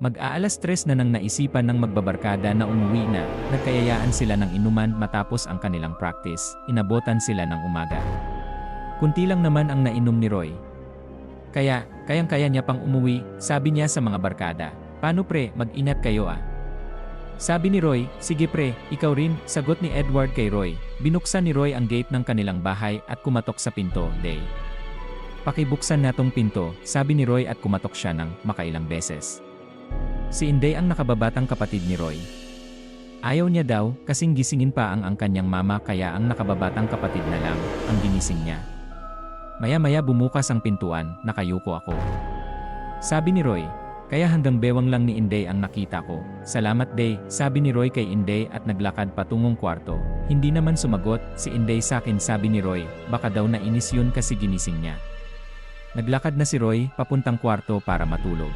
Mag-aalas 3 na nang naisipan ng magbabarkada na umuwi na, nagkayayaan sila ng inuman matapos ang kanilang practice, inabotan sila ng umaga. Kunti lang naman ang nainom ni Roy. Kayang-kaya niya pang umuwi, sabi niya sa mga barkada. Paano pre, mag-ingat kayo ah. Sabi ni Roy, sige pre, ikaw rin, sagot ni Edward kay Roy. Binuksan ni Roy ang gate ng kanilang bahay at kumatok sa pinto, Day. Pakibuksan na tong pinto, sabi ni Roy at kumatok siya ng makailang beses. Si Inday ang nakababatang kapatid ni Roy. Ayaw niya daw, kasing gisingin pa ang kanyang mama kaya ang nakababatang kapatid na lang ang ginising niya. Maya-maya bumukas ang pintuan, nakayuko ako. Sabi ni Roy, kaya hanggang bewang lang ni Inday ang nakita ko. Salamat Day, sabi ni Roy kay Inday at naglakad patungong kwarto. Hindi naman sumagot, si Inday sakin sabi ni Roy, baka daw nainis yun kasi ginising niya. Naglakad na si Roy, papuntang kwarto para matulog.